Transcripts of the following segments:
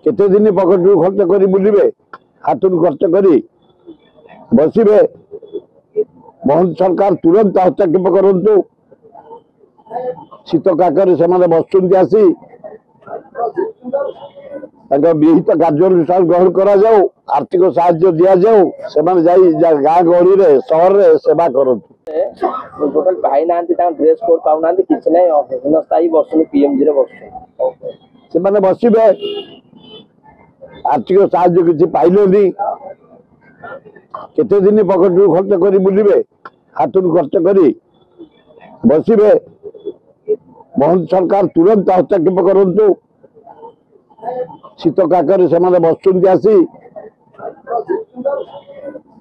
केते दिन पकेट खर्च कर बुलिबे हाथ खर्च कर बसवे मोहन सरकार तुरंत हस्तक्षेप करंतु शीत काकर से बसुंट आसी विहित कार्यानुष्ठान ग्रहण करा जाऊ आर्थिक साहाय्य दि जाऊ से गाँ गहली में सहर में सेवा करंतु टोटल पाई ना ड्रेस कोड पाऊ ना कि स्थायी बस पीएमजी रे बस से बसवे आर्थिक साहाय्य किसी पाइले केते दिन पकेट खर्च कर बुलिबे हाथ खर्च कर बसवे मोहन सरकार तुरंत हस्तक्षेप करंतु शीत काकर से बसुंट आसी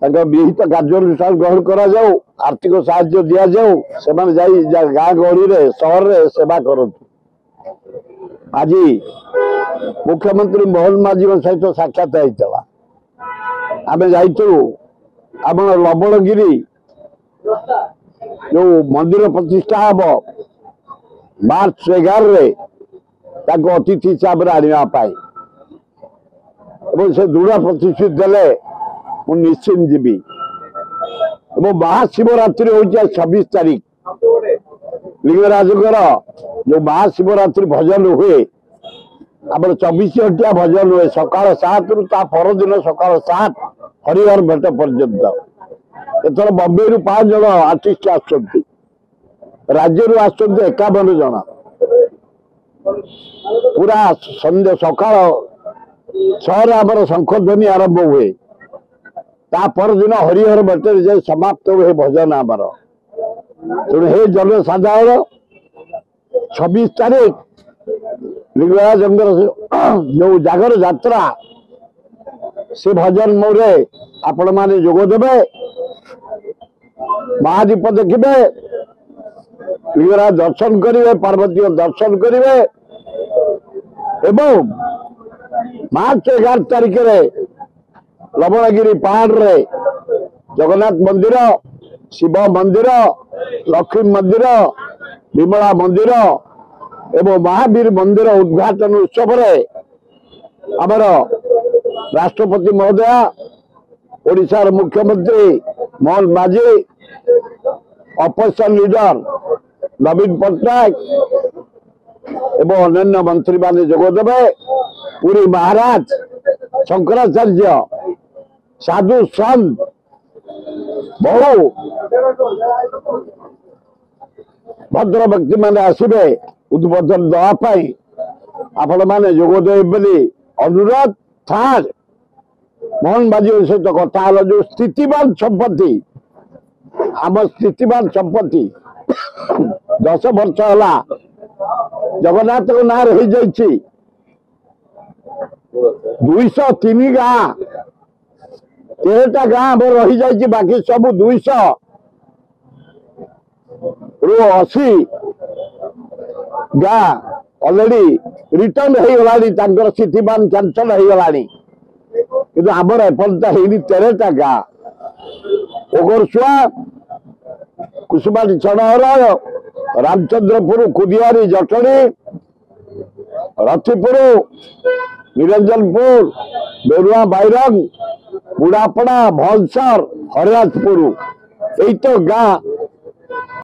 विहित कार्यानुष्ठान ग्रहण करा जाऊ आर्थिक साहाय्य दि जाऊ से गाँ गहली में सहर में सेवा करंतु आज मुख्यमंत्री मोहन माझी सहित साक्षात होता आम जाइलु आम लवणगिरी जो मंदिर प्रतिष्ठा हम मार्च 11 अतिथि हिसाब से आने से दृढ़ प्रतिश्रुति देले निश्चिंत जीवी महाशिवरात्रि हो 26 तारीख लिंगराज जो महाशिवरात्रि भजन हुए आप 24 घंटिया भजन हुए सकाल 7 रु परदिन सकाल 7 हरिहर भेट पर्यंत एथर बम्बे रु 5 जन आर्टिस्ट आसुच्च राज्य रु आसुच्च 51 जन पूरा संध्या सकाल 6 आमर शंखध्वनि आरंभ हुए ता परदिन हरिहर भेटर जाए समाप्त हुए भजन आमर तेणु हे जनसाधारण 26 तारीख लिंगराज जो जागर यात्रा से भजन मोरे आपण माने जोग देबे महादीप देखिबे लिंगराज दर्शन करिवे पार्वती दर्शन करिवे एवं मार्च 11 तारीख रे लवणगिरी पहाड़ रे जगन्नाथ मंदिर शिव मंदिर लक्ष्मी मंदिर विमला मंदिर एवं महावीर मंदिर उद्घाटन उत्सव रे आमर राष्ट्रपति महोदय ओडिशार मुख्यमंत्री मोहन माझी अपोजिशन लीडर नवीन पट्टनायक एवं अन्य मंत्री माने जोगदेवे पुरी महाराज शंकराचार्य साधु संत बहु भद्र व्यक्ति माने आसबे उद्बोधन देवाई आपण मैंने जोगदेवे अनुरोध था मोहन माझी सहित कथा जो स्थितिवान संपत्ति आम स्थितिवान संपत्ति 10 वर्ष है जगन्नाथ ना रही जाइए 203 गाँ 13टा गाँ रही जाइए बाकी सब 200 रु 80 गाँ ऑलरेडी रिटर्न हो गला स्थितिवान कैंसल हो गला कि आमर एपर्यंत है 13टा गाँ ओगरसुआ कुसुमाटी चढ़हर रामचंद्रपुर कुदियारी जटणी रथिपुर निरंजनपुर बेरुआ बैरंग बुढ़ापड़ा भलसर हरिराजपुर यही तो गाँ